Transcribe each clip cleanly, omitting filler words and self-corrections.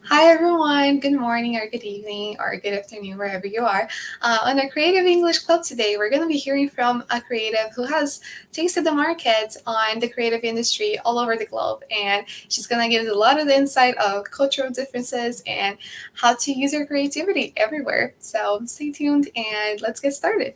Hi everyone, good morning or good evening or good afternoon, wherever you are. On the Creative English Club today, we're going to be hearing from a creative who has tasted the market on the creative industry all over the globe. And she's going to give us a lot of the insight of cultural differences and how to use your creativity everywhere. So stay tuned and let's get started.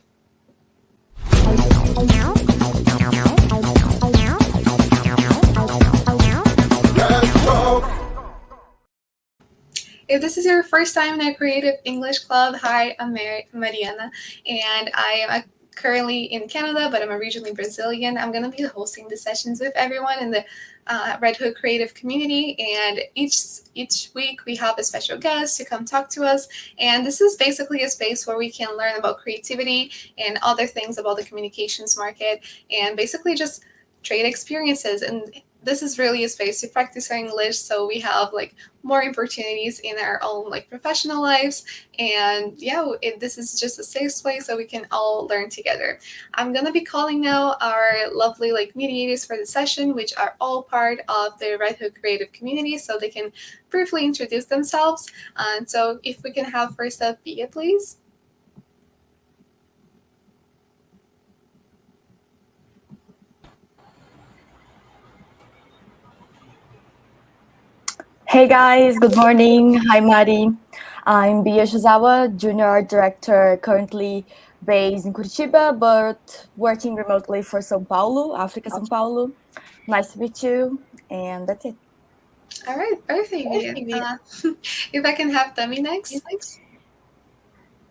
If this is your first time in a Creative English Club, hi, I'm Mariana, and I am currently in Canada, but I'm originally Brazilian. I'm going to be hosting the sessions with everyone in the Redhook Creative Community, and each week we have a special guest to come talk to us. And this is basically a space where we can learn about creativity and other things about the communications market, and basically just trade experiences. And this is really a space to practice our English, so we have like more opportunities in our own like professional lives. And yeah, this is just a safe place so we can all learn together. I'm gonna be calling now our lovely like mediators for the session, which are all part of the Redhook Creative Community, so they can briefly introduce themselves. And so if we can have first up Bia, please. Hey guys, good morning. Hi Mari. I'm Yoshizawa, Junior Art Director, currently based in Curitiba, but working remotely for São Paulo, Africa, São Paulo. Nice to meet you, and that's it. All right, perfect, Bia. If I can have Dummy next.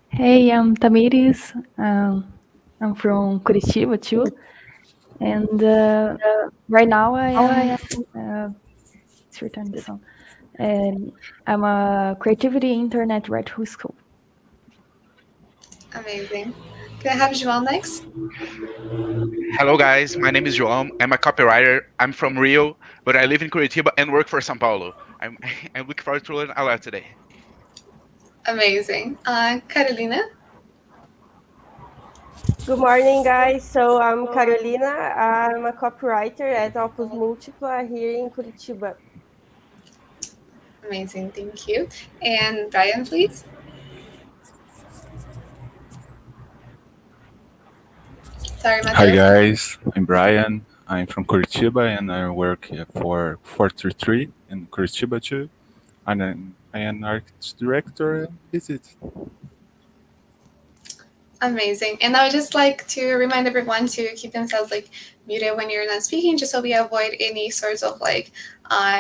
Hey, I'm Thamiris. I'm from Curitiba too, and right now I am. Let's return the song. And I'm a creativity intern at Redhook School. Amazing. Can I have João next? Hello, guys. My name is João. I'm a copywriter. I'm from Rio, but I live in Curitiba and work for São Paulo. I'm, I'm looking forward to learn a lot today. Amazing. Carolina? Good morning, guys. So I'm Carolina. I'm a copywriter at OpusMultipla here in Curitiba. Amazing, thank you. And Brian, please. Sorry, Hi Matheus. guys, I'm Brian. I'm from Curitiba and I work for 433 in Curitiba too. And I am an art director. Is it? Amazing. And I would just like to remind everyone to keep themselves like muted when you're not speaking, just so we avoid any sorts of like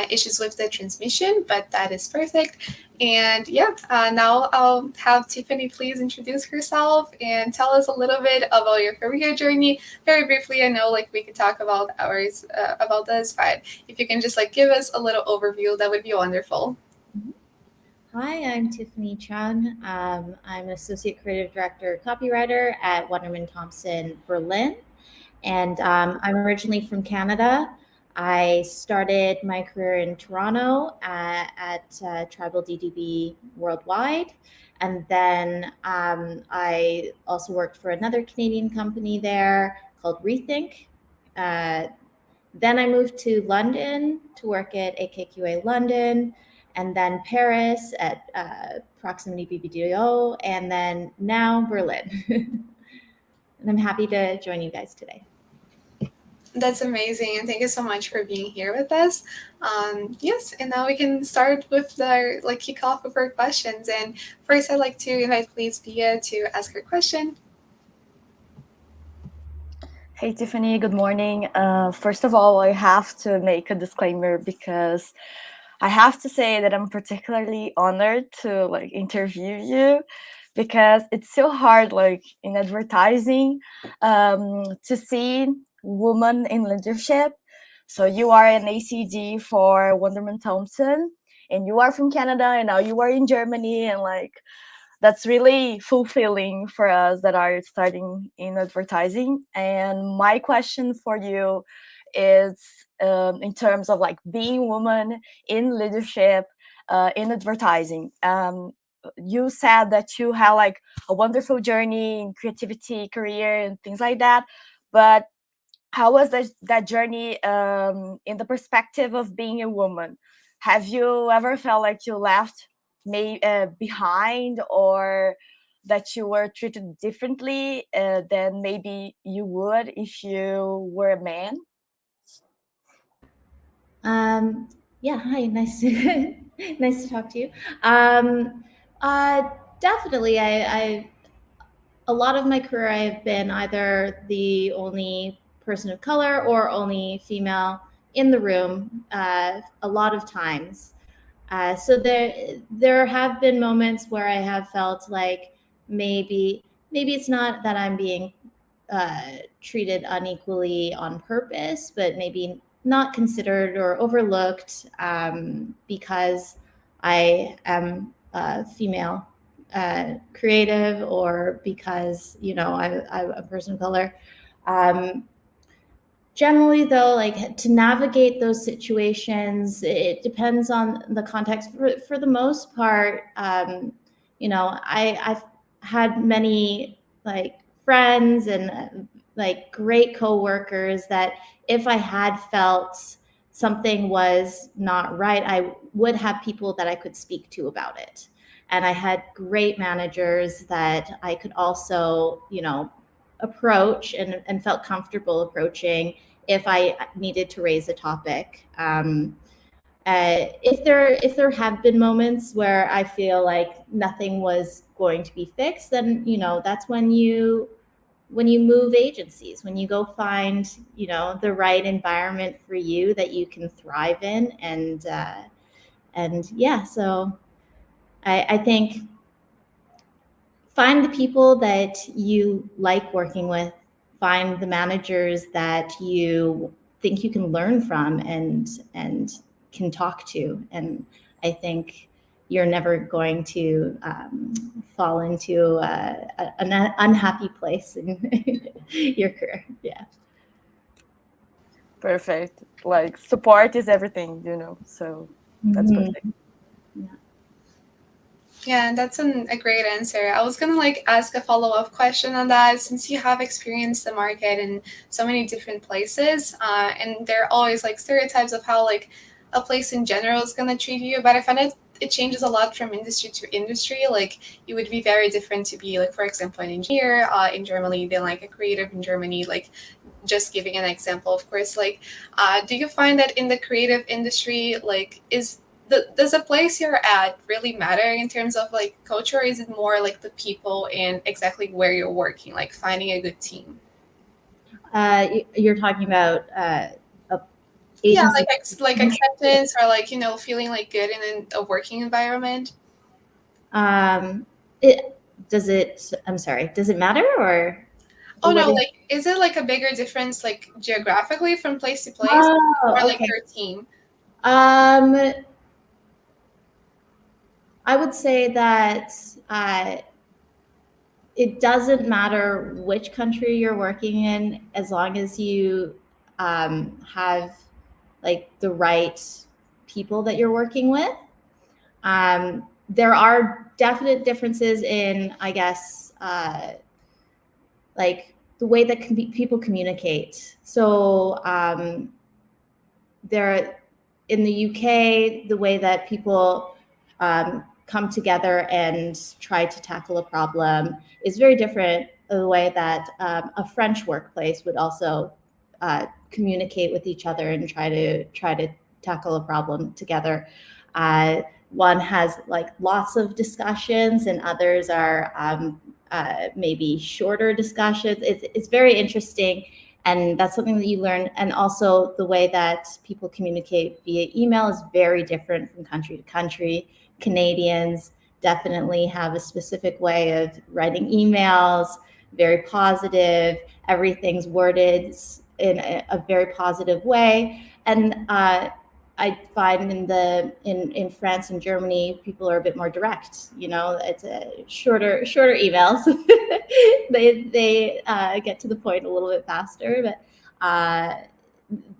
issues with the transmission. But that is perfect. And yeah, now I'll have Tiffany please introduce herself and tell us a little bit about your career journey. Very briefly, I know like we could talk about hours about this, but if you can just like give us a little overview, that would be wonderful. Hi, I'm Tiffany Chung. I'm Associate Creative Director, Copywriter at Wunderman Thompson Berlin. And I'm originally from Canada. I started my career in Toronto at Tribal DDB Worldwide. And then I also worked for another Canadian company there called Rethink. Then I moved to London to work at AKQA London, and then Paris at Proximity BBDO, and then now Berlin. And I'm happy to join you guys today. That's amazing, and thank you so much for being here with us. Yes, and now we can start with the like kick off with our questions. And first, I'd like to invite please Bia to ask her question. Hey Tiffany, good morning. First of all, I have to make a disclaimer because I have to say that I'm particularly honored to like interview you because it's so hard like in advertising to see women in leadership. So you are an ACD for Wunderman Thompson and you are from Canada and now you are in Germany, and like that's really fulfilling for us that are starting in advertising. And my question for you is in terms of like being woman in leadership in advertising. You said that you had like a wonderful journey in creativity career and things like that, but how was that journey in the perspective of being a woman? have you ever felt like you left behind, or that you were treated differently than maybe you would if you were a man? Yeah, hi, nice to nice to talk to you. Definitely, I a lot of my career I've been either the only person of color or only female in the room a lot of times. So there have been moments where I have felt like maybe it's not that I'm being treated unequally on purpose, but maybe not considered or overlooked because I am a female creative, or because I'm a person of color. Generally, though, like, to navigate those situations, it depends on the context. For the most part, I've had many like friends and like great coworkers that if I had felt something was not right, I would have people that I could speak to about it. And I had great managers that I could also, approach and felt comfortable approaching if I needed to raise a topic. If there have been moments where I feel like nothing was going to be fixed, then that's when you move agencies, when you go find the right environment for you that you can thrive in, and yeah. So I think find the people that you like working with, find the managers that you think you can learn from and can talk to. And I think you're never going to fall into an unhappy place in your career. Yeah. Perfect. Like, support is everything, so that's perfect. Yeah, that's a great answer. I was gonna ask a follow-up question on that, since you have experienced the market in so many different places, and there are always stereotypes of how a place in general is gonna treat you. But I find it changes a lot from industry to industry. It would be very different to be for example, an engineer in Germany than a creative in Germany. Just giving an example, of course. Do you find that in the creative industry, does the place you're at really matter in terms of culture, or is it more the people and exactly where you're working, finding a good team? You're talking about yeah, agency. acceptance, or feeling good in a working environment. I'm sorry, does it matter, or? Oh no, is it a bigger difference geographically from place to place, or okay. your team? I would say that it doesn't matter which country you're working in, as long as you have the right people that you're working with. There are definite differences in, I guess, the way that people communicate. So there, in the UK, the way that people come together and try to tackle a problem is very different than the way that a French workplace would also communicate with each other and try to tackle a problem together. One has lots of discussions, and others are maybe shorter discussions. It's very interesting, and that's something that you learn. And also the way that people communicate via email is very different from country to country. Canadians definitely have a specific way of writing emails, very positive. Everything's worded in a very positive way. And I find in France and Germany, people are a bit more direct. It's a shorter emails. they get to the point a little bit faster. But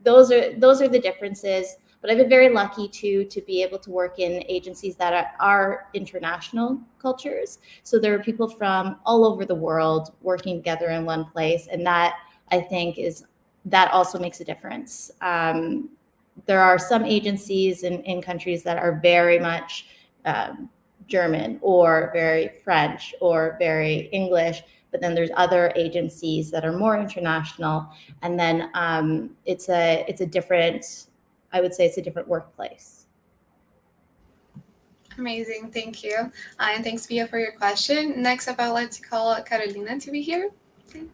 those are the differences. But I've been very lucky to be able to work in agencies that are international cultures. So there are people from all over the world working together in one place, and that I think that also makes a difference. there are some agencies in countries that are very much German or very French or very English, but then there's other agencies that are more international, and then it's a different, I would say it's a different workplace. Amazing, thank you. And thanks, Bia, for your question. Next up, I'd like to call Carolina to be here, please.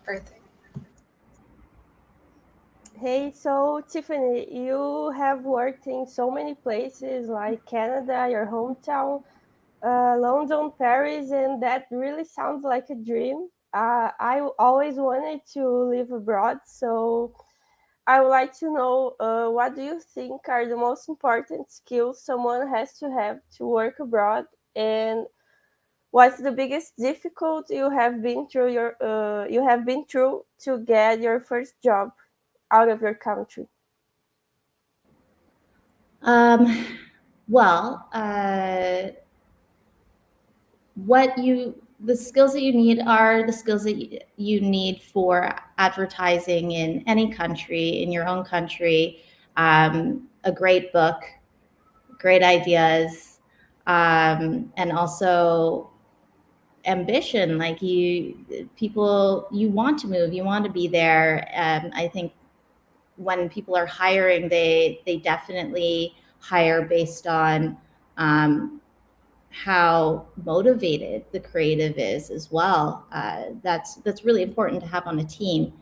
Perfect. Hey, so Tiffany, you have worked in so many places like Canada, your hometown, London, Paris, and that really sounds like a dream. I always wanted to live abroad, so I would like to know what do you think are the most important skills someone has to have to work abroad, and what's the biggest difficulty you have been through to get your first job out of your country? Well, the skills that you need are the skills that you need for advertising in any country, in your own country. A great book, great ideas, and also ambition. Like you want to move, you want to be there. I think when people are hiring, they definitely hire based on how motivated the creative is as well. That's really important to have on a team.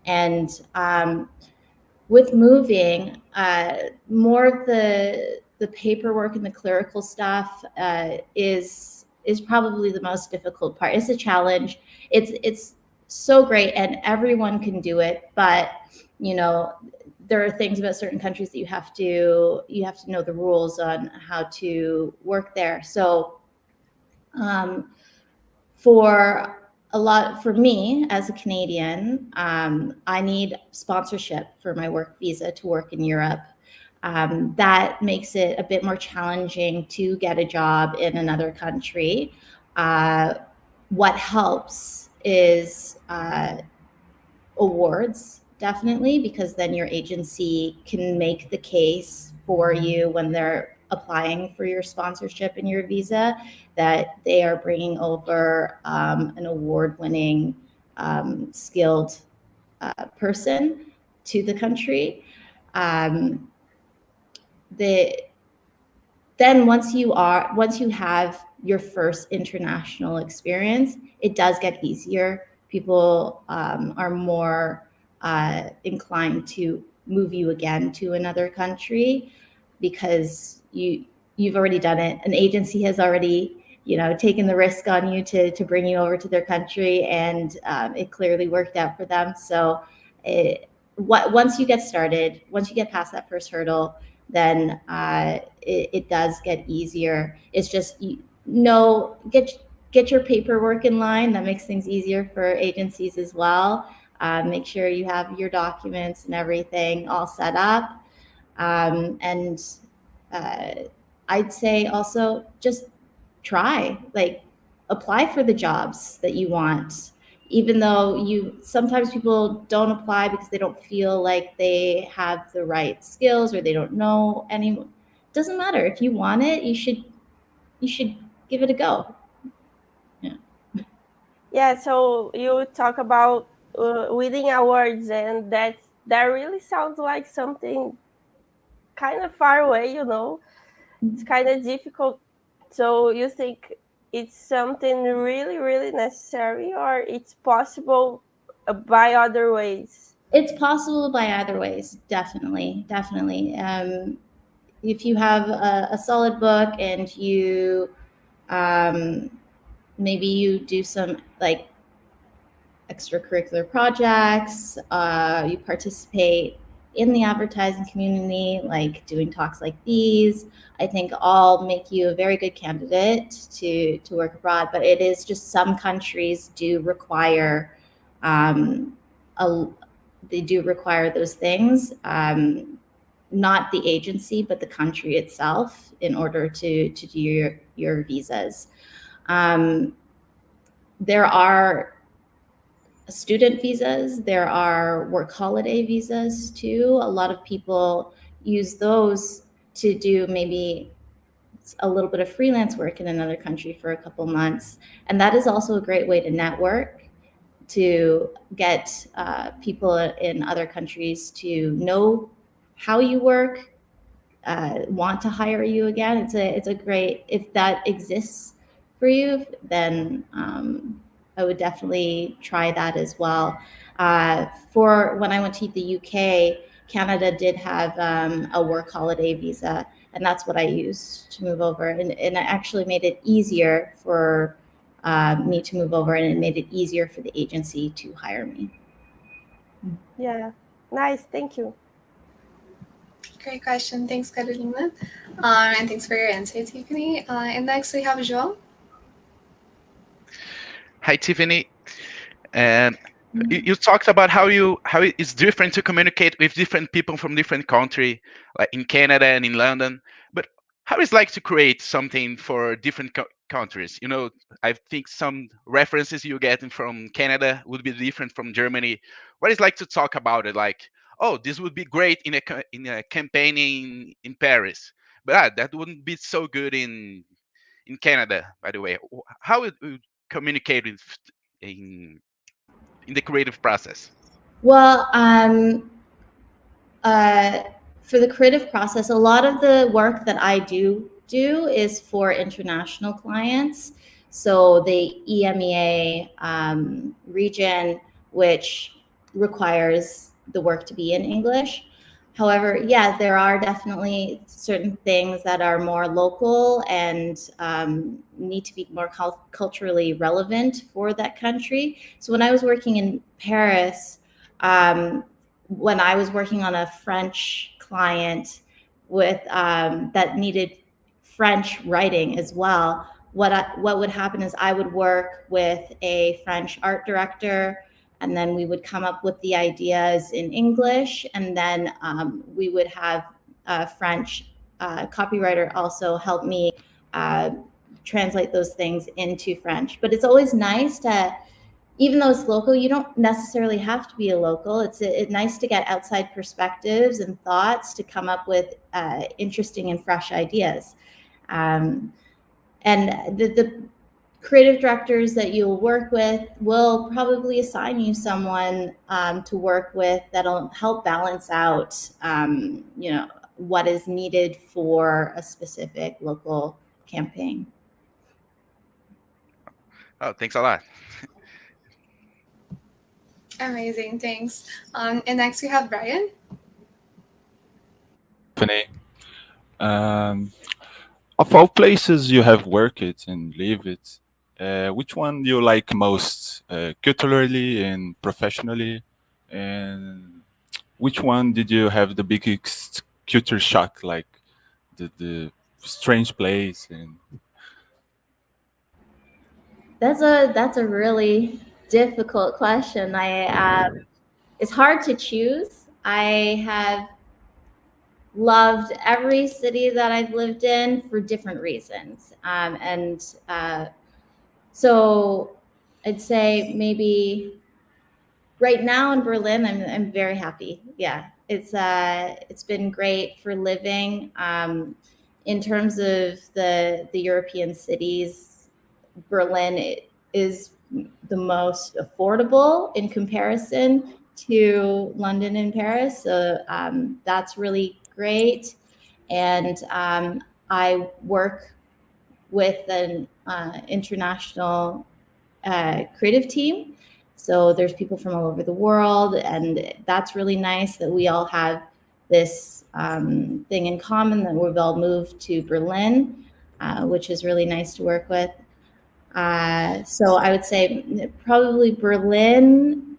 And with moving, more of the paperwork and the clerical stuff is probably the most difficult part. It's a challenge. It's so great, and everyone can do it, but there are things about certain countries that you have to know the rules on how to work there. So for me as a Canadian, I need sponsorship for my work visa to work in Europe. That makes it a bit more challenging to get a job in another country. What helps is awards, definitely, because then your agency can make the case for you when they're applying for your sponsorship and your visa that they are bringing over an award-winning, skilled person to the country. Then once you have your first international experience, it does get easier. People are more inclined to move you again to another country because you've already done it. An agency has already taken the risk on you to bring you over to their country, and it clearly worked out for them. So once you get started, once you get past that first hurdle, then it does get easier. It's just get your paperwork in line. That makes things easier for agencies as well. Make sure you have your documents and everything all set up. And I'd say also just apply for the jobs that you want, even though sometimes people don't apply because they don't feel like they have the right skills or they don't know any. Doesn't matter. If you want it, you should give it a go. Yeah, so you talk about winning awards, and that really sounds like something kind of far away, It's kind of difficult. So you think it's something really, really necessary, or it's possible by other ways? It's possible by either ways, definitely. If you have a solid book and you maybe you do some extracurricular projects, you participate in the advertising community, like doing talks like these, I think all make you a very good candidate to work abroad. But it is just some countries do require those things, not the agency, but the country itself, in order to do your visas. There are student visas. There are work holiday visas too. A lot of people use those to do maybe a little bit of freelance work in another country for a couple months. And that is also a great way to network, to get people in other countries to know how you work, want to hire you again. It's a great, if that exists for you, then I would definitely try that as well. For when I went to the UK, Canada did have a work holiday visa, and that's what I used to move over. And it actually made it easier for me to move over, and it made it easier for the agency to hire me. Yeah, nice. Thank you. Great question. Thanks, Carolina. And thanks for your answer, Tiffany. And next we have João. Hi, Tiffany. And you talked about how it's different to communicate with different people from different country, like in Canada and in London. But how is it like to create something for different countries? You know, I think some references you get from Canada would be different from Germany. What is it like to talk about it? Like, oh, this would be great in a campaign in Paris, but that wouldn't be so good in Canada. By the way, how would you communicate with in the creative process? Well, for the creative process, a lot of the work that I do is for international clients. So the EMEA region, which requires the work to be in English. However, yeah, there are definitely certain things that are more local and need to be more culturally relevant for that country. So when I was working in Paris, when I was working on a French client with that needed French writing as well, what would happen is I would work with a French art director, and then we would come up with the ideas in English, and then we would have a French copywriter also help me translate those things into French. But it's always nice to, even though it's local, you don't necessarily have to be a local. It's nice to get outside perspectives and thoughts to come up with interesting and fresh ideas. And the creative directors that you'll work with will probably assign you someone to work with that'll help balance out, what is needed for a specific local campaign. Oh, thanks a lot. Amazing, thanks. And next we have Brian. Tiffany, of all places you have worked and lived, which one do you like most, culturally and professionally? And which one did you have the biggest culture shock, like the strange place? And That's a really difficult question. It's hard to choose. I have loved every city that I've lived in for different reasons, so I'd say maybe right now in Berlin, I'm very happy. Yeah, it's been great for living. In terms of the European cities, Berlin is the most affordable in comparison to London and Paris. So that's really great. And I work with an international creative team. So there's people from all over the world, and that's really nice that we all have this thing in common, that we've all moved to Berlin, which is really nice to work with. So I would say probably Berlin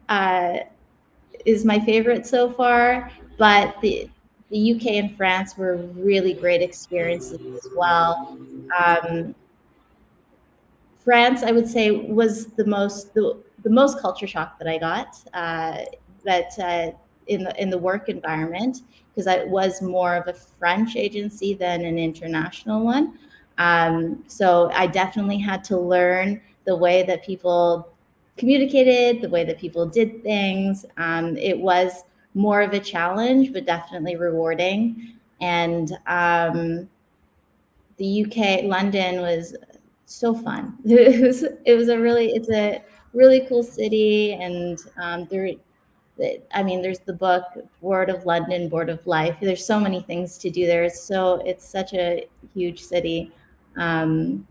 is my favorite so far, but the UK and France were really great experiences as well. France, I would say, was the most culture shock that I got, in the work environment, because it was more of a French agency than an international one. So I definitely had to learn the way that people communicated, the way that people did things. It was more of a challenge, but definitely rewarding. And the UK, London was so fun. It's a really cool city, and there's the book Board of London, Board of Life. There's so many things to do there. So it's such a huge city. And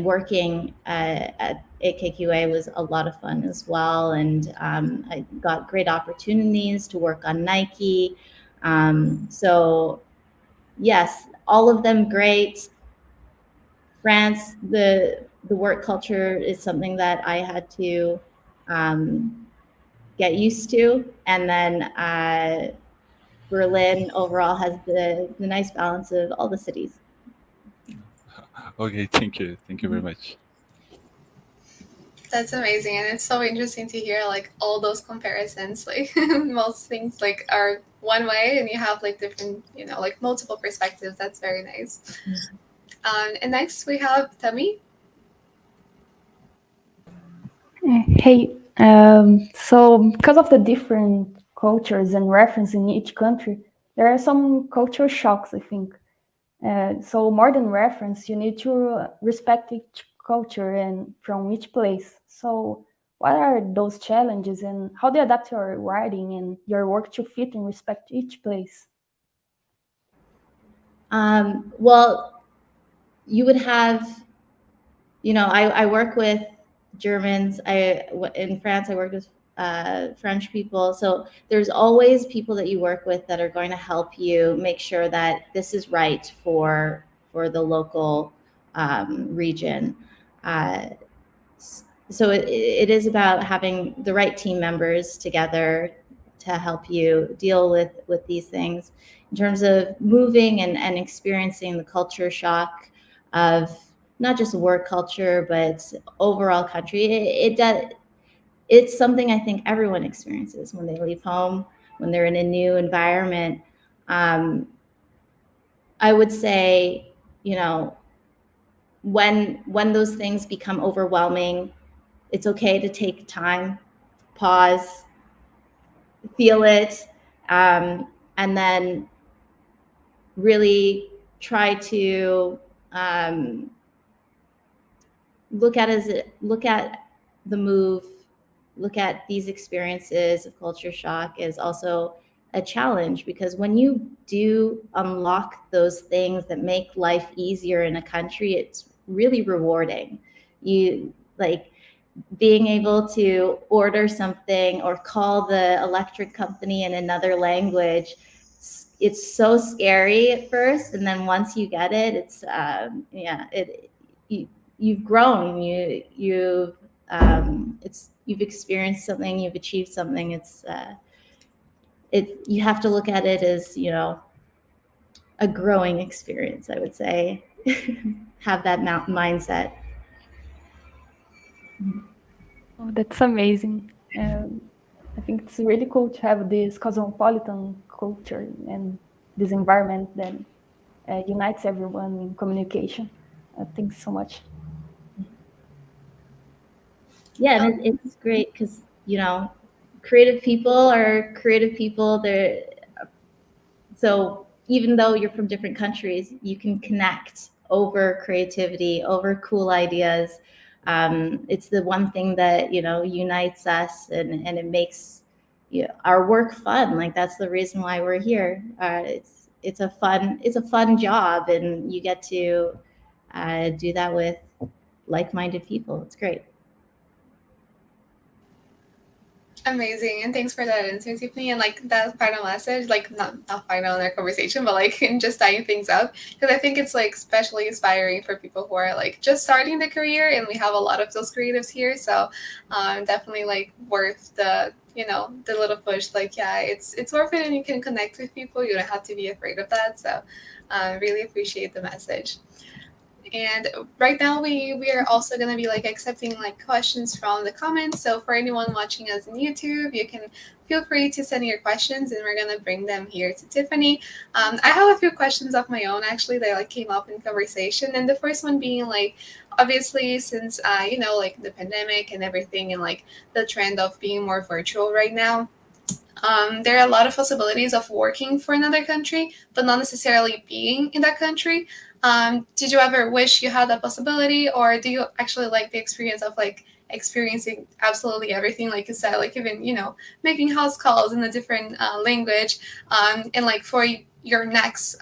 working at AKQA was a lot of fun as well. And I got great opportunities to work on Nike. So yes, all of them great. France, the work culture is something that I had to get used to. And then Berlin overall has the nice balance of all the cities. Okay, thank you very much. That's amazing, and it's so interesting to hear like all those comparisons. Like most things like are one way, and you have like different, like multiple perspectives. That's very nice. And next we have Thami. Hey, so because of the different cultures and references in each country, there are some cultural shocks, I think. So more than reference, you need to respect each culture and from each place. So what are those challenges, and how do you adapt your writing and your work to fit and respect each place? Well, you would have, I work with Germans. In France, I worked with French people. So there's always people that you work with that are going to help you make sure that this is right for the local region. So it is about having the right team members together to help you deal with these things. In terms of moving and experiencing the culture shock of not just work culture, but overall country, it's something I think everyone experiences when they leave home, when they're in a new environment. I would say, when those things become overwhelming, it's okay to take time, pause, feel it, and then really try to look at the move, look at these experiences of culture shock as also a challenge, because when you do unlock those things that make life easier in a country, it's really rewarding. You like being able to order something or call the electric company in another language. It's so scary at first, and then once you get it, it's you've grown. You've experienced something. You've achieved something. You have to look at it as a growing experience, I would say. Have that mindset. Oh, that's amazing. I think it's really cool to have this cosmopolitan culture and this environment that unites everyone in communication. Thanks so much. Yeah, and it's great because creative people are creative people. So even though you're from different countries, you can connect over creativity, over cool ideas. It's the one thing that unites us, and it makes our work fun. Like that's the reason why we're here. It's a fun job, and you get to do that with like-minded people. It's great. Amazing, and thanks for that answer, Tiffany. And like that final message, like not final in our conversation, but like in just tying things up, because I think it's like especially inspiring for people who are like just starting the career, and we have a lot of those creatives here. So definitely like worth the the little push. Like it's worth it, and you can connect with people. You don't have to be afraid of that. So really appreciate the message. And right now we are also going to be like accepting like questions from the comments. So for anyone watching us on YouTube, you can feel free to send your questions, and we're going to bring them here to Tiffany. I have a few questions of my own actually that like came up in conversation, and the first one being like, obviously since like the pandemic and everything, and like the trend of being more virtual right now, there are a lot of possibilities of working for another country, but not necessarily being in that country. Did you ever wish you had that possibility, or do you actually like the experience of like experiencing absolutely everything, like you said, like even making house calls in a different language, and like for your next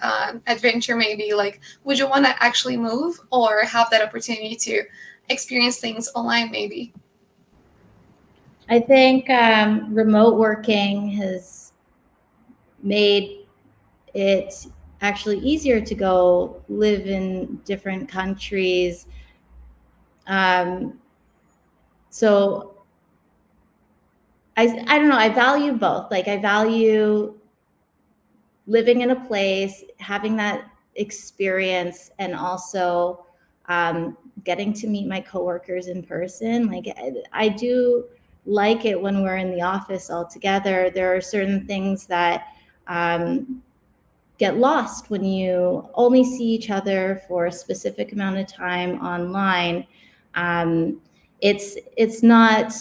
adventure, maybe like would you want to actually move or have that opportunity to experience things online, maybe? I think remote working has made it actually easier to go live in different countries. So I don't know, I value both. Like I value living in a place, having that experience, and also getting to meet my coworkers in person. Like I do like it when we're in the office all together. There are certain things that get lost when you only see each other for a specific amount of time online. It's not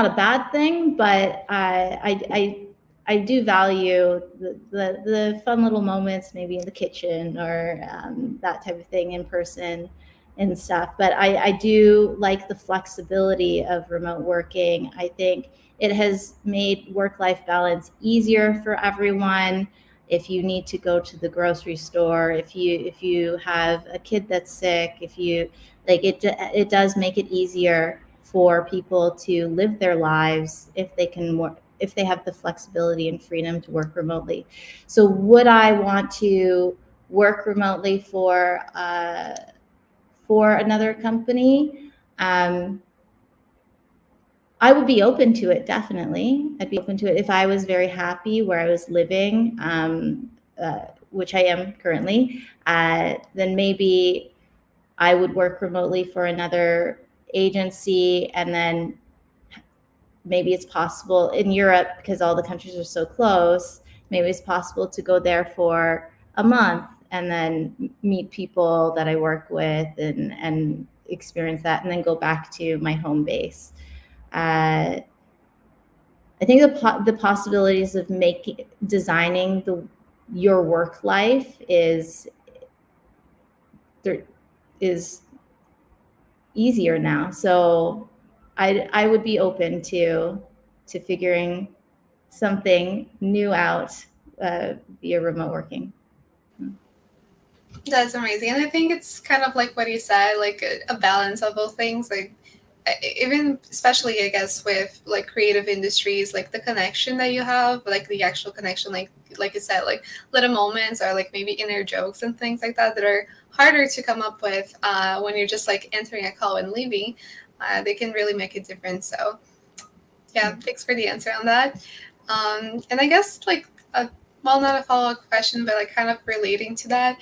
a bad thing, but I do value the fun little moments, maybe in the kitchen or that type of thing in person and stuff. But I do like the flexibility of remote working. I think it has made work-life balance easier for everyone. If you need to go to the grocery store, if you have a kid that's sick, if you like it does make it easier for people to live their lives if they can work, if they have the flexibility and freedom to work remotely. So would I want to work remotely for another company? I would be open to it, definitely. I'd be open to it if I was very happy where I was living, which I am currently. Then maybe I would work remotely for another agency, and then maybe it's possible in Europe, because all the countries are so close, maybe it's possible to go there for a month and then meet people that I work with and experience that, and then go back to my home base. I think the possibilities of designing your work life is easier now. So I would be open to figuring something new out via remote working. That's amazing. And I think it's kind of like what you said, like a balance of both things. Like even especially I guess with like creative industries, like the connection that you have, like the actual connection, like you said, like little moments or like maybe inner jokes and things like that are harder to come up with when you're just like entering a call and leaving. They can really make a difference. So yeah, thanks for the answer on that. And I guess like not a follow-up question, but like kind of relating to that,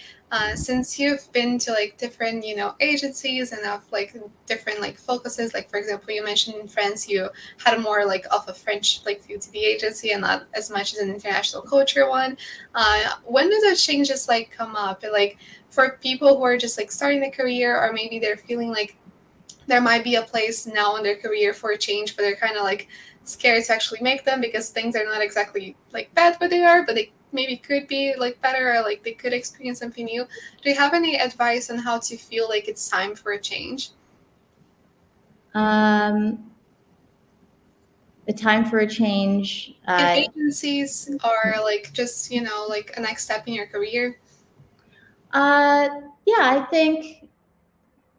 since you've been to like different agencies and have like different like focuses, like for example you mentioned in France you had a more like of a French like view to the agency and not as much as an international culture one. When do those changes like come up, like for people who are just like starting their career, or maybe they're feeling like there might be a place now in their career for a change, but they're kind of like scared to actually make them because things are not exactly like bad where they are, but they maybe could be like better, or like they could experience something new. Do you have any advice on how to feel like it's time for a change? The time for a change. If agencies are like just like a next step in your career. Yeah, I think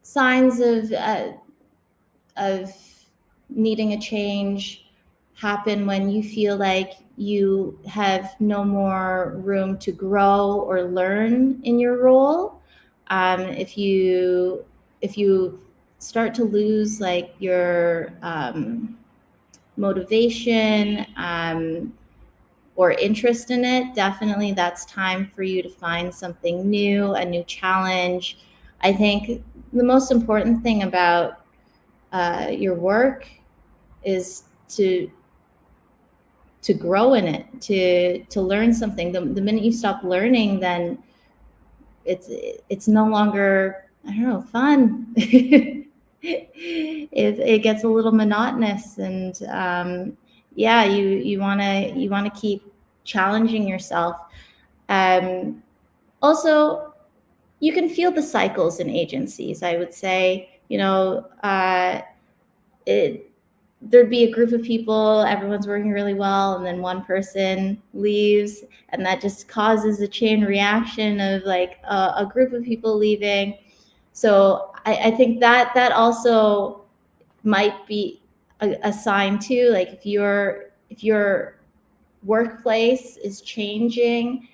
signs of needing a change happen when you feel like you have no more room to grow or learn in your role. If you start to lose like your motivation, or interest in it, definitely that's time for you to find something new, a new challenge. I think the most important thing about your work is to grow in it, to learn something. The minute you stop learning, then it's no longer, I don't know, fun. It gets a little monotonous, and yeah, you want to keep challenging yourself. Also, you can feel the cycles in agencies. I would say, there'd be a group of people, everyone's working really well, and then one person leaves, and that just causes a chain reaction of like a group of people leaving. So I think that also might be a sign too. Like if your workplace is changing,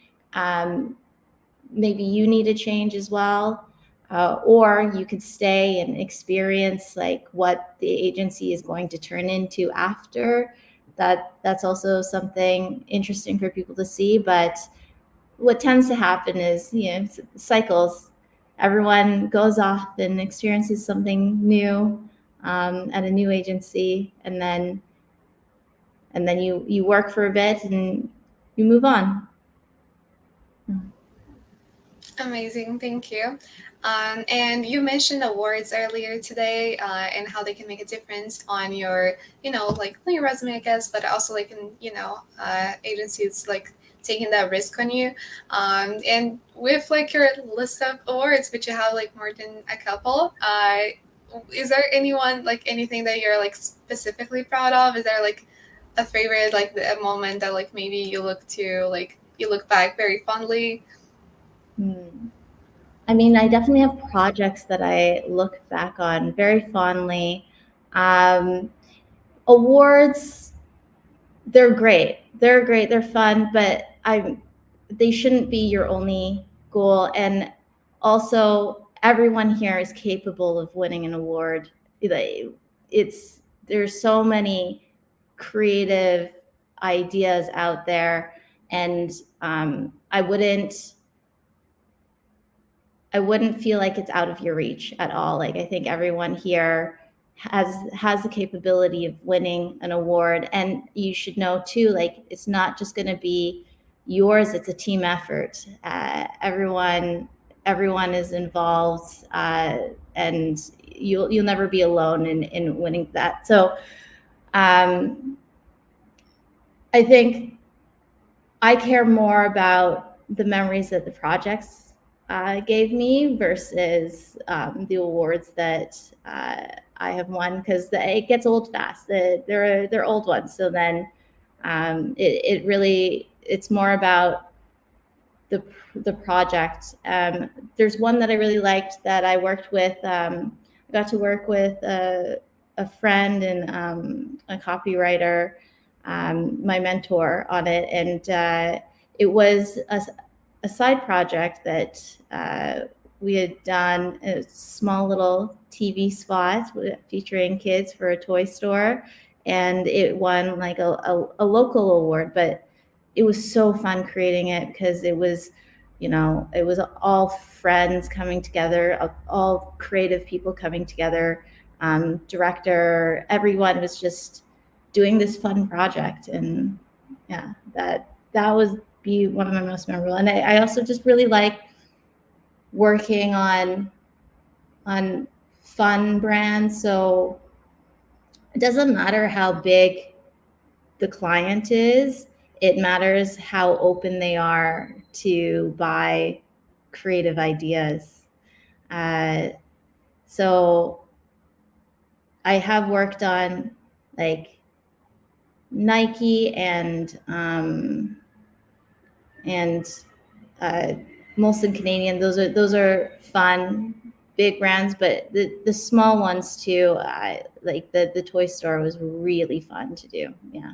maybe you need a change as well. Or you could stay and experience like what the agency is going to turn into after. That's also something interesting for people to see. But what tends to happen is, cycles. Everyone goes off and experiences something new at a new agency, and then you work for a bit and you move on. Amazing, thank you. And you mentioned awards earlier today, and how they can make a difference on your, like on your resume, I guess, but also like in, agencies like taking that risk on you. And with like your list of awards, which you have like more than a couple, is there anything that you're like specifically proud of? Is there like a favorite, like a moment that like maybe you look back very fondly? I mean, I definitely have projects that I look back on very fondly. Awards, they're great. They're fun, but they shouldn't be your only goal. And also, everyone here is capable of winning an award. There's so many creative ideas out there, and I wouldn't feel like it's out of your reach at all. Like, I think everyone here has the capability of winning an award. And you should know too, like, it's not just going to be yours, it's a team effort. Everyone is involved, and you'll never be alone in winning that. So I think I care more about the memories that the projects gave me versus the awards that I have won, because it gets old fast. They're old ones. So then it's more about the project. There's one that I really liked that I worked with. I got to work with a friend and a copywriter, my mentor on it, and it was a side project that we had done, a small little TV spot featuring kids for a toy store, and it won like a local award. But it was so fun creating it, because it was all friends coming together, all creative people coming together, director, everyone was just doing this fun project. And yeah, that was be one of my most memorable. And I also just really like working on fun brands. So it doesn't matter how big the client is, it matters how open they are to buy creative ideas. So I have worked on like Nike and Molson Canadian. Those are fun, big brands, but the small ones too. Like the toy store was really fun to do. Yeah.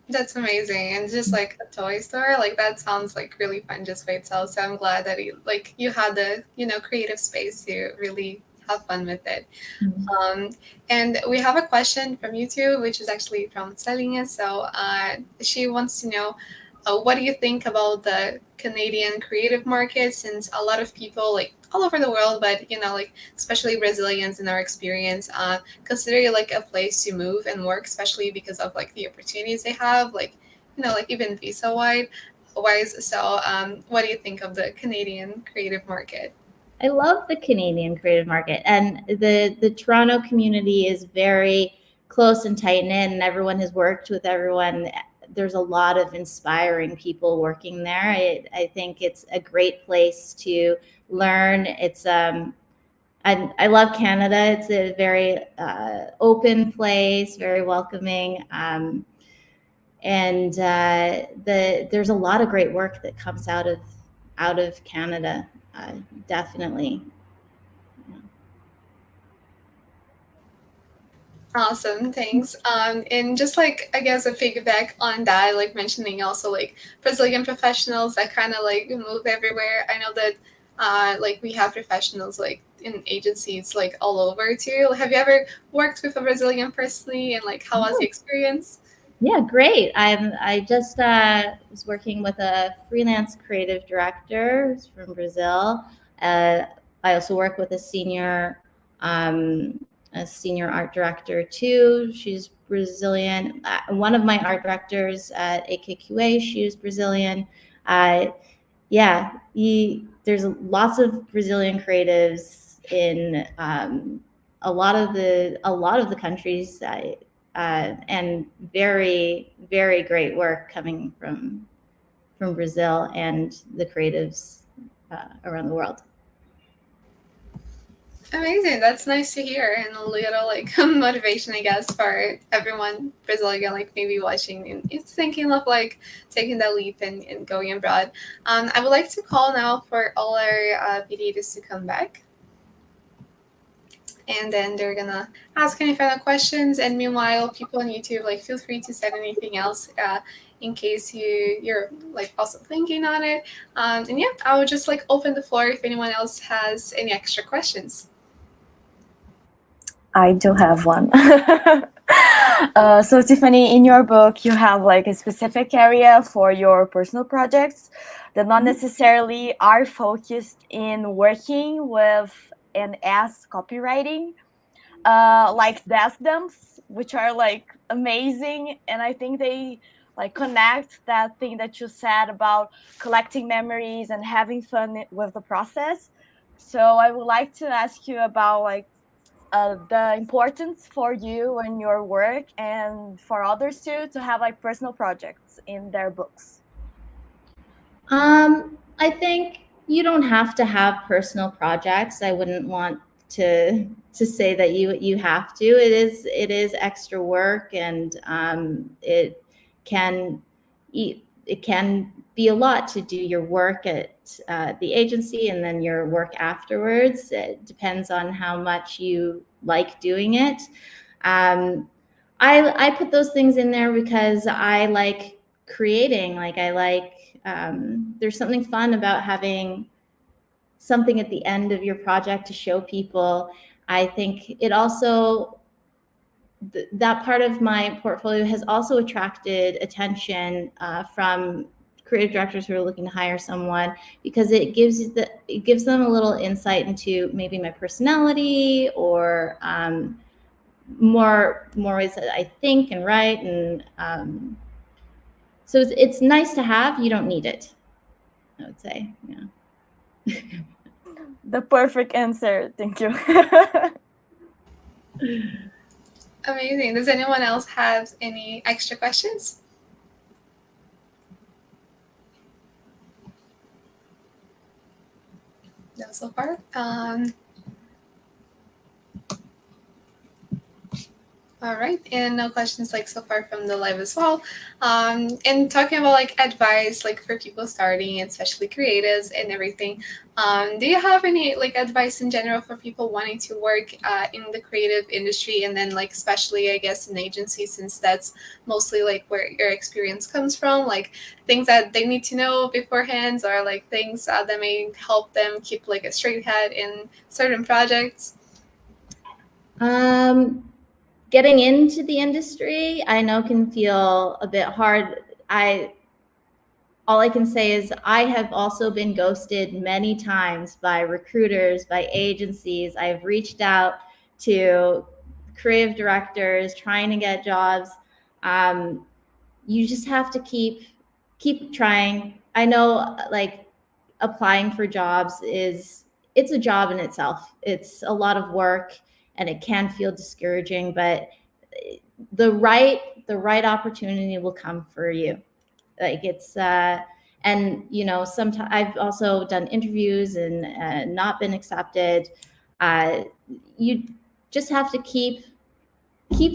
That's amazing. And just like a toy store, like that sounds like really fun just by itself. So I'm glad that you had the creative space to really have fun with it. And we have a question from YouTube, which is actually from Selina. So she wants to know, what do you think about the Canadian creative market, since a lot of people like all over the world, but like especially Brazilians in our experience, consider it like a place to move and work, especially because of like the opportunities they have, like like even visa wise. So what do you think of the Canadian creative market? I love the Canadian creative market, and the Toronto community is very close and tight knit, and everyone has worked with everyone. There's a lot of inspiring people working there. I think it's a great place to learn. It's I love Canada. It's a very open place, very welcoming, and there's a lot of great work that comes out of Canada. Definitely. Awesome, thanks. And just like, I guess a piggyback on that, like mentioning also like Brazilian professionals that kind of like move everywhere. I know that like we have professionals like in agencies like all over too. Have you ever worked with a Brazilian personally, and like how was the experience? Yeah, great. I just was working with a freelance creative director who's from Brazil. I also work with a senior art director too. She's Brazilian. One of my art directors at AKQA, she was Brazilian. Yeah, there's lots of Brazilian creatives in a lot of the countries. And very, very great work coming from Brazil and the creatives around the world. Amazing. That's nice to hear, and a little like motivation, I guess, for everyone Brazilian, like maybe watching and it's thinking of like taking that leap and going abroad. I would like to call now for all our mediators to come back. And then they're gonna ask any final questions. And meanwhile, people on YouTube, like feel free to send anything else in case you're like also thinking on it. And yeah, I would just like open the floor if anyone else has any extra questions. I do have one. So Tiffany, in your book, you have like a specific area for your personal projects that not necessarily are focused in working with and as copywriting, like desk dumps, which are like amazing. And I think they like connect that thing that you said about collecting memories and having fun with the process. So I would like to ask you about like the importance for you and your work, and for others too, to have like personal projects in their books. I think you don't have to have personal projects. I wouldn't want to say that you have to. It is extra work, and it can be a lot to do your work at the agency and then your work afterwards. It depends on how much you like doing it. I put those things in there because I like creating. Like I like there's something fun about having something at the end of your project to show people. I think it also that part of my portfolio has also attracted attention from creative directors who are looking to hire someone, because it gives them a little insight into maybe my personality, or more ways that I think and write, and so it's nice to have. You don't need it, I would say. Yeah. The perfect answer. Thank you. Amazing. Does anyone else have any extra questions? No, so far. All right, and no questions like so far from the live as well. And talking about like advice, like for people starting, especially creatives and everything, do you have any like advice in general for people wanting to work in the creative industry, and then like especially I guess in agencies, since that's mostly like where your experience comes from, like things that they need to know beforehand, or like things that may help them keep like a straight head in certain projects? Getting into the industry, I know can feel a bit hard. All I can say is I have also been ghosted many times by recruiters, by agencies. I've reached out to creative directors trying to get jobs. You just have to keep trying. I know, like, applying for jobs it's a job in itself. It's a lot of work and it can feel discouraging, but the right opportunity will come for you. Like, it's and sometimes I've also done interviews and not been accepted. You just have to keep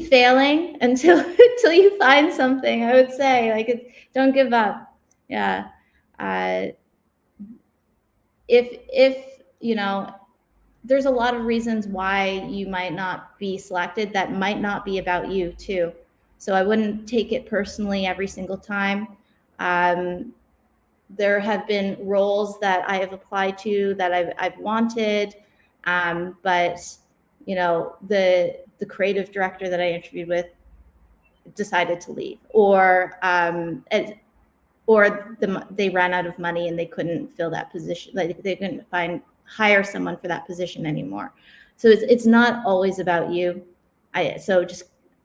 failing until you find something. I would say, like, don't give up. Yeah. If there's a lot of reasons why you might not be selected that might not be about you too. So I wouldn't take it personally every single time. There have been roles that I have applied to that I've wanted, but the creative director that I interviewed with decided to leave, or they ran out of money and they couldn't fill that position. Like, they couldn't hire someone for that position anymore. So it's not always about you. I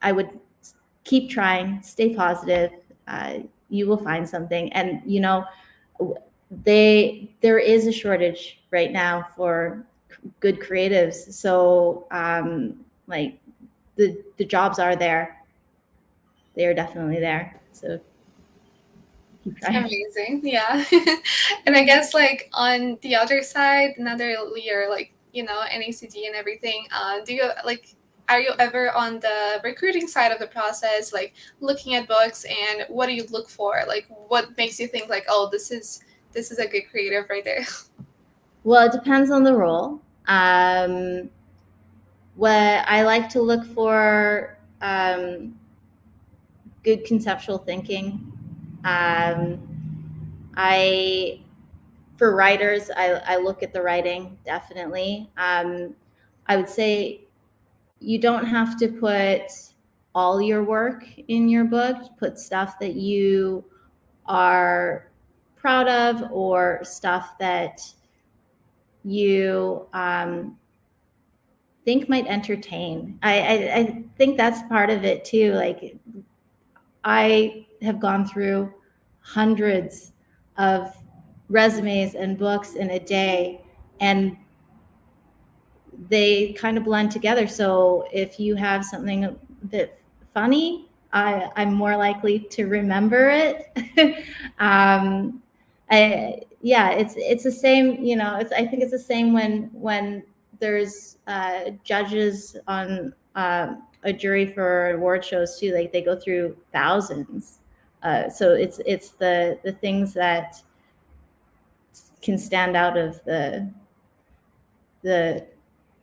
would keep trying, stay positive. You will find something. And there is a shortage right now for good creatives. So like, the jobs are there. They are definitely there. So keep trying. Amazing. Yeah. And I guess, like, on the other side, another year, like, NACD and everything, are you ever on the recruiting side of the process, like looking at books, and what do you look for? Like, what makes you think, like, oh, this is a good creative right there? Well, it depends on the role. What I like to look for, good conceptual thinking. For writers, I look at the writing, definitely. I would say you don't have to put all your work in your book. Put stuff that you are proud of, or stuff that you think might entertain. I think that's part of it too. Like, I have gone through hundreds of resumes and books in a day, and they kind of blend together. So if you have something a bit funny, I'm more likely to remember it. It's the same. I think it's the same when there's judges on a jury for award shows too. Like, they go through thousands. So it's the things that can stand out of the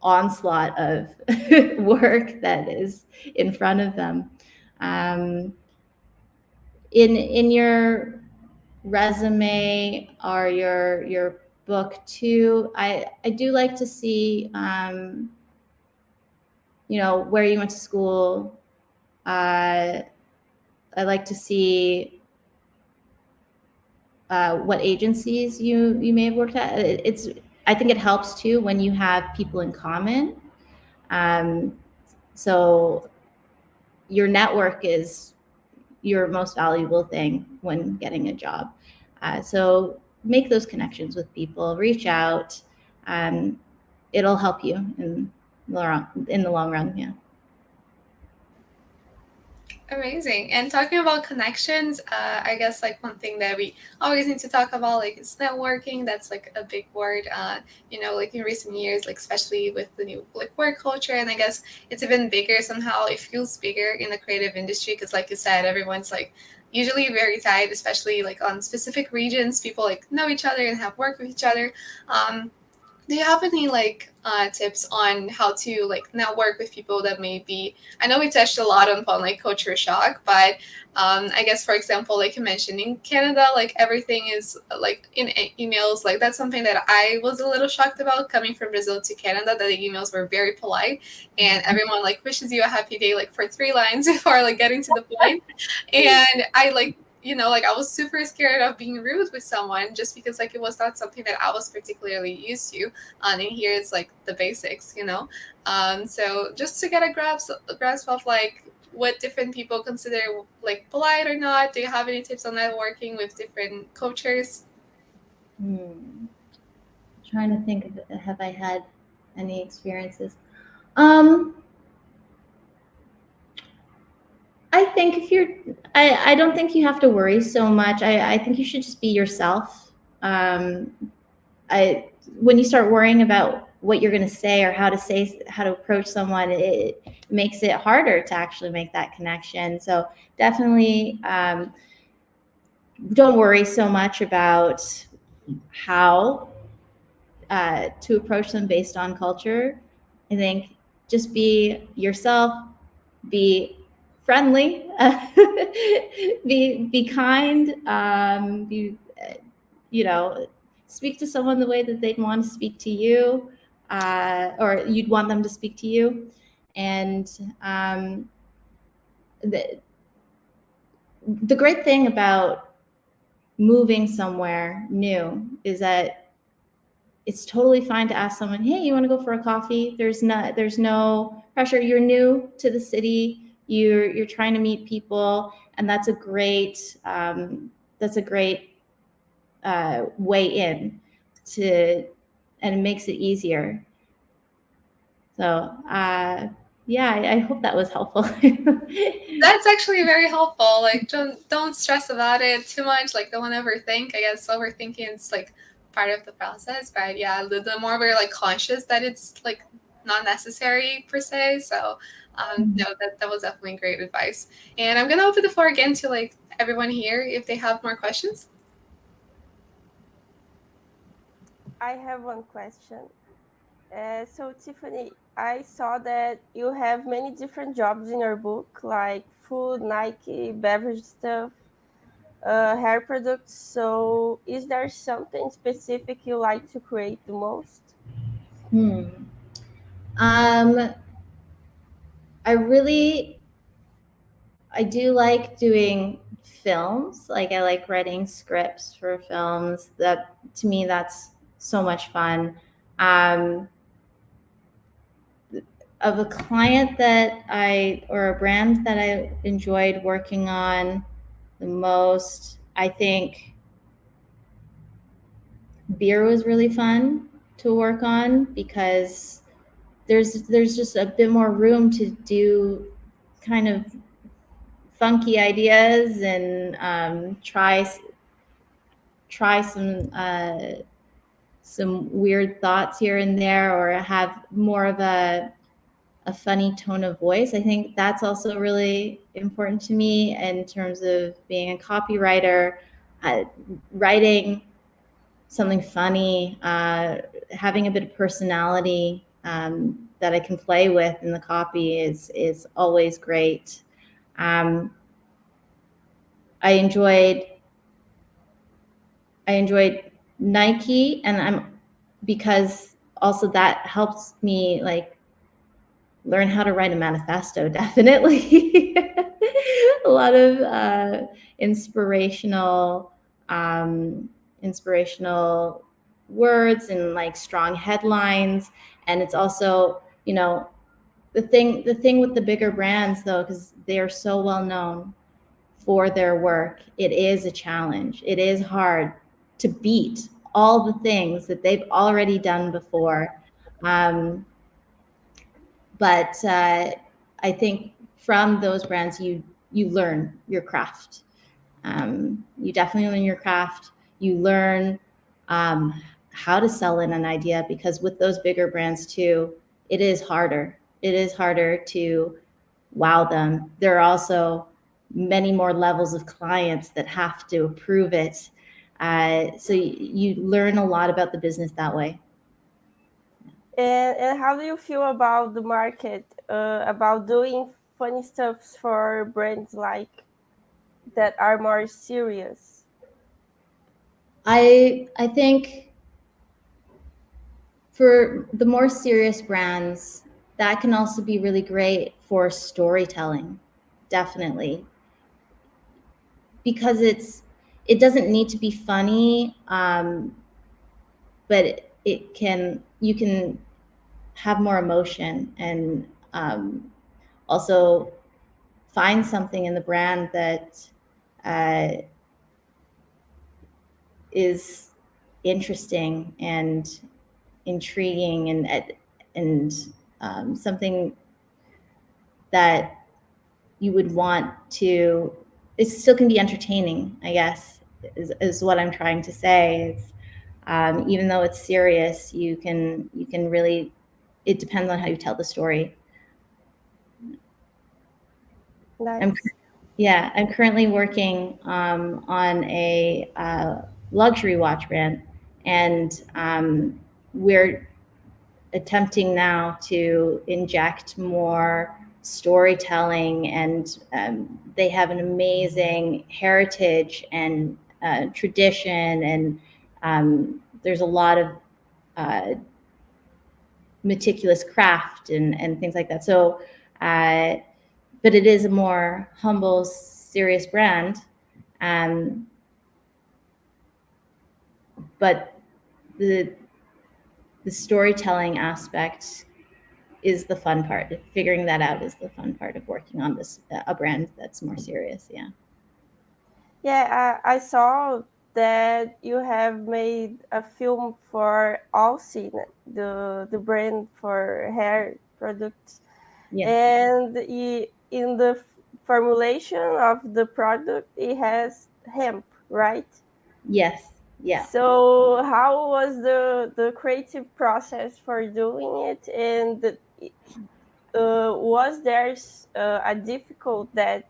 onslaught of work that is in front of them. In your resume or your book too, I do like to see where you went to school. I like to see what agencies you may have worked at. I think it helps too when you have people in common. So your network is your most valuable thing when getting a job. So make those connections with people, reach out. It'll help you in the long run. Yeah. Amazing. And talking about connections, I guess, like, one thing that we always need to talk about, like, is networking. That's, like, a big word, like, in recent years, like, especially with the new, like, work culture. And I guess it's even bigger somehow. It feels bigger in the creative industry because, like you said, everyone's, like, usually very tight, especially, like, on specific regions. People, like, know each other and have worked with each other. do you have any like tips on how to like network with people that may be, I know we touched a lot on like culture shock, but I guess, for example, like you mentioned, in Canada, like everything is like in emails. Like that's something that I was a little shocked about coming from Brazil to Canada, that the emails were very polite and everyone like wishes you a happy day like for 3 lines before like getting to the point. And I like, you know, like I was super scared of being rude with someone just because like it was not something that I was particularly used to. And here it's like the basics, you know. So just to get a grasp of like what different people consider like polite or not. Do you have any tips on networking with different cultures? Trying to think of, have I had any experiences? I think if you're, I don't think you have to worry so much. I think you should just be yourself. When you start worrying about what you're going to say or how to approach someone, it makes it harder to actually make that connection. So definitely don't worry so much about how to approach them based on culture. I think just be yourself, be friendly, be kind, you know, speak to someone the way that they'd want to speak to you, or you'd want them to speak to you. And the great thing about moving somewhere new is that it's totally fine to ask someone, hey, you want to go for a coffee? There's no pressure. You're new to the city. You're trying to meet people, and that's a great way in to, and it makes it easier. So yeah, I hope that was helpful. That's actually very helpful. Like don't stress about it too much. Like don't overthink. I guess overthinking is like part of the process, but yeah, the more we're like conscious that it's like not necessary per se. So no, that was definitely great advice. And I'm gonna open the floor again to like everyone here if they have more questions. I have one question. So Tiffany, I saw that you have many different jobs in your book, like food, Nike, beverage stuff, hair products. So is there something specific you like to create the most? I do like doing films. Like I like writing scripts for films. That, to me, that's so much fun. Of a client that or a brand that I enjoyed working on the most, I think beer was really fun to work on because there's just a bit more room to do kind of funky ideas and try some weird thoughts here and there, or have more of a funny tone of voice. I think that's also really important to me in terms of being a copywriter, writing something funny, having a bit of personality that I can play with in the copy is always great. I enjoyed Nike, and because also that helps me like learn how to write a manifesto. Definitely a lot of inspirational words and like strong headlines. And it's also, you know, the thing with the bigger brands though, because they are so well known for their work, it is a challenge. It is hard to beat all the things that they've already done before. But I think from those brands, you learn your craft. You definitely learn your craft. You learn how to sell in an idea, because with those bigger brands too, it is harder. It is harder to wow them. There are also many more levels of clients that have to approve it. So you learn a lot about the business that way. And how do you feel about the market, about doing funny stuff for brands like that are more serious? I think for the more serious brands, that can also be really great for storytelling, definitely, because it doesn't need to be funny, but you can have more emotion and also find something in the brand that is interesting and intriguing and something that you would want to. It still can be entertaining, I guess, is what I'm trying to say. It's, even though it's serious, you can really. It depends on how you tell the story. Nice. I'm currently working on a luxury watch brand, and we're attempting now to inject more storytelling, and they have an amazing heritage and tradition, and there's a lot of meticulous craft and things like that. So but it is a more humble, serious brand. But the storytelling aspect is the fun part. Figuring that out is the fun part of working on this a brand that's more serious. Yeah. Yeah, I saw that you have made a film for Alcine, the brand for hair products. Yeah. And in the formulation of the product, it has hemp, right? Yes. Yeah. So how was the creative process for doing it? And was there a difficult that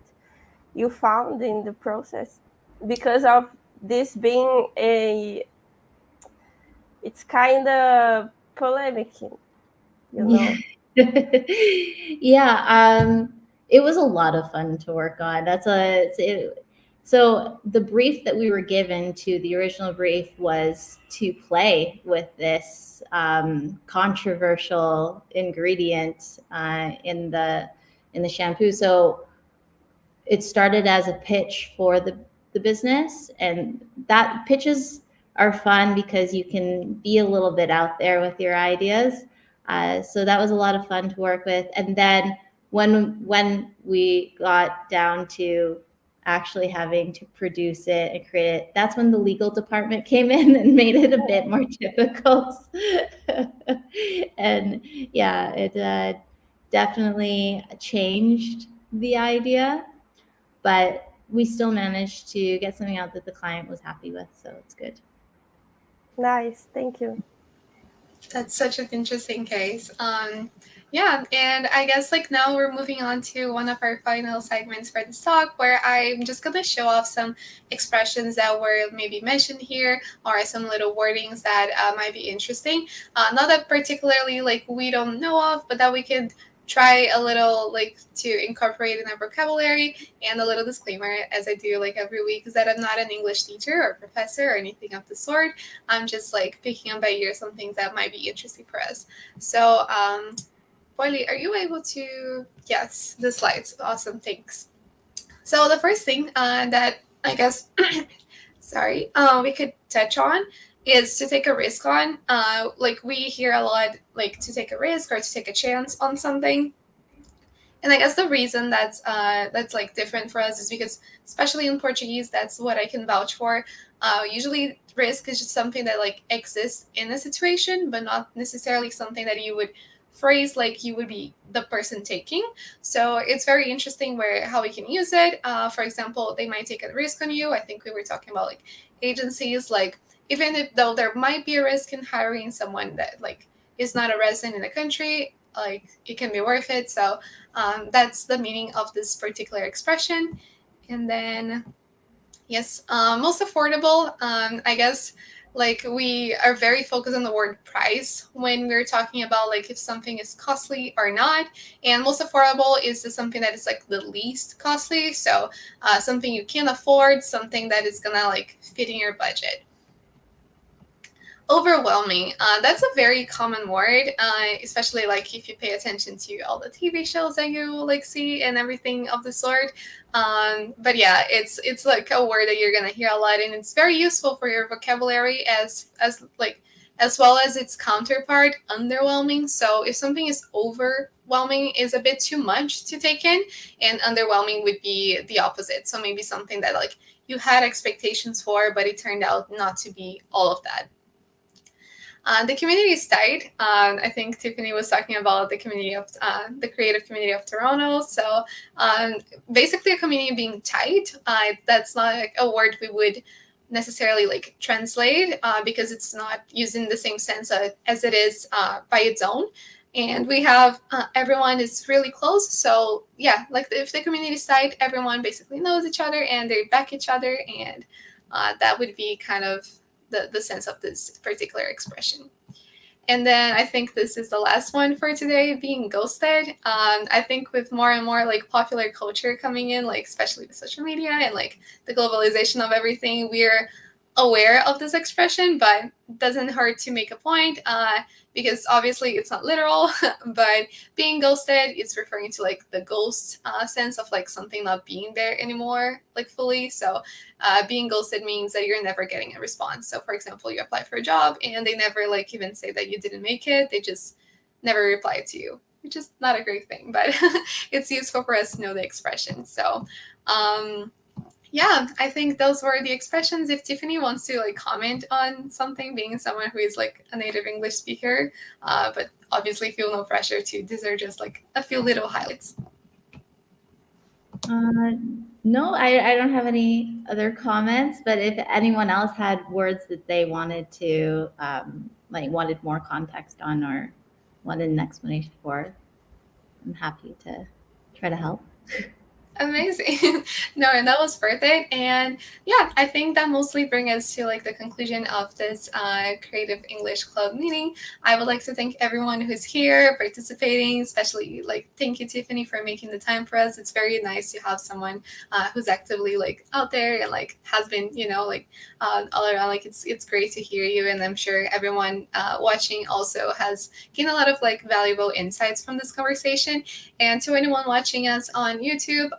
you found in the process because of this being it's kind of polemic, you know? Yeah. It was a lot of fun to work on. So the brief that we were given to the original brief was to play with this controversial ingredient in the shampoo. So it started as a pitch for the business, and that pitches are fun because you can be a little bit out there with your ideas. So that was a lot of fun to work with. And then when we got down to actually having to produce it and create it, that's when the legal department came in and made it a bit more difficult. And yeah, it definitely changed the idea, but we still managed to get something out that the client was happy with, so it's good. Nice, thank you. That's such an interesting case. Yeah, and I guess like now we're moving on to one of our final segments for this talk, where I'm just gonna show off some expressions that were maybe mentioned here, or some little wordings that might be interesting. Not that particularly like we don't know of, but that we could try a little like to incorporate in our vocabulary. And a little disclaimer, as I do like every week, is that I'm not an English teacher or professor or anything of the sort. I'm just like picking up by ear some things that might be interesting for us. So Polly, are you able to? Yes, the slides. Awesome, thanks. So the first thing that I guess, sorry, we could touch on is to take a risk on. Like we hear a lot, like to take a risk or to take a chance on something. And I guess the reason that's like different for us is because, especially in Portuguese, that's what I can vouch for. Usually, risk is just something that like exists in a situation, but not necessarily something that you would phrase like you would be the person taking. So it's very interesting where how we can use it. For example, they might take a risk on you. I think we were talking about like agencies, like even if though there might be a risk in hiring someone that like is not a resident in the country, like it can be worth it. So that's the meaning of this particular expression. And then, yes, most affordable. I guess like we are very focused on the word price when we're talking about like if something is costly or not. And most affordable is just something that is like the least costly. So something you can afford, something that is gonna like fit in your budget. Overwhelming. That's a very common word, especially like if you pay attention to all the TV shows that you like see and everything of the sort. But yeah, it's like a word that you're gonna hear a lot, and it's very useful for your vocabulary as well as its counterpart, underwhelming. So if something is overwhelming is a bit too much to take in, and underwhelming would be the opposite. So maybe something that like you had expectations for, but it turned out not to be all of that. The community is tight. I think Tiffany was talking about the community of the creative community of Toronto. So basically, a community being tight. That's not like a word we would necessarily like translate because it's not used in the same sense as it is by its own. And we have everyone is really close. So yeah, like if the community is tight, everyone basically knows each other and they back each other, and that would be kind of the sense of this particular expression. And then I think this is the last one for today, being ghosted. I think with more and more like popular culture coming in, like especially with social media and like the globalization of everything, we're aware of this expression, but it doesn't hurt to make a point because obviously it's not literal, but being ghosted is referring to like the ghost sense of like something not being there anymore, like fully. So being ghosted means that you're never getting a response. So for example, you apply for a job and they never like even say that you didn't make it. They just never reply to you, which is not a great thing, but it's useful for us to know the expression. So yeah, I think those were the expressions. If Tiffany wants to like comment on something, being someone who is like a native English speaker, but obviously feel no pressure to. These are just like a few little highlights. No, I don't have any other comments, but if anyone else had words that they wanted to, like wanted more context on or wanted an explanation for, I'm happy to try to help. Amazing. No, and that was perfect. And yeah, I think that mostly brings us to like the conclusion of this Creative English Club meeting. I would like to thank everyone who's here participating, especially like thank you, Tiffany, for making the time for us. It's very nice to have someone who's actively like out there and like has been, you know, like all around. Like it's great to hear you, and I'm sure everyone watching also has gained a lot of like valuable insights from this conversation. And to anyone watching us on YouTube,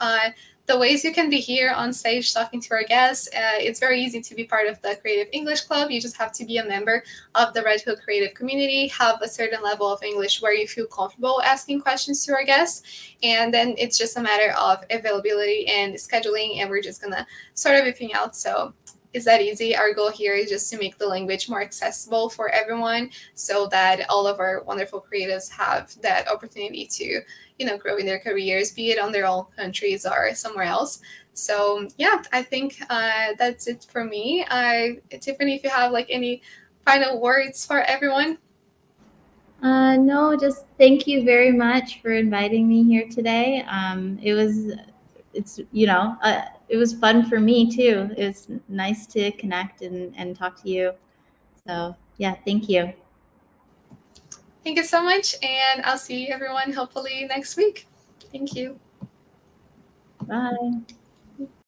the ways you can be here on stage talking to our guests, it's very easy to be part of the Creative English Club. You just have to be a member of the Redhook Creative Community, have a certain level of English where you feel comfortable asking questions to our guests, and then it's just a matter of availability and scheduling, and we're just going to sort everything out. So it's that easy. Our goal here is just to make the language more accessible for everyone so that all of our wonderful creatives have that opportunity to, you know, grow in their careers, be it on their own countries or somewhere else. So yeah, I think that's it for me. Tiffany, if you have like any final words for everyone. No, just thank you very much for inviting me here today. It was fun for me too. It was nice to connect and talk to you. So yeah, thank you. Thank you so much, and I'll see everyone hopefully next week. Thank you. Bye.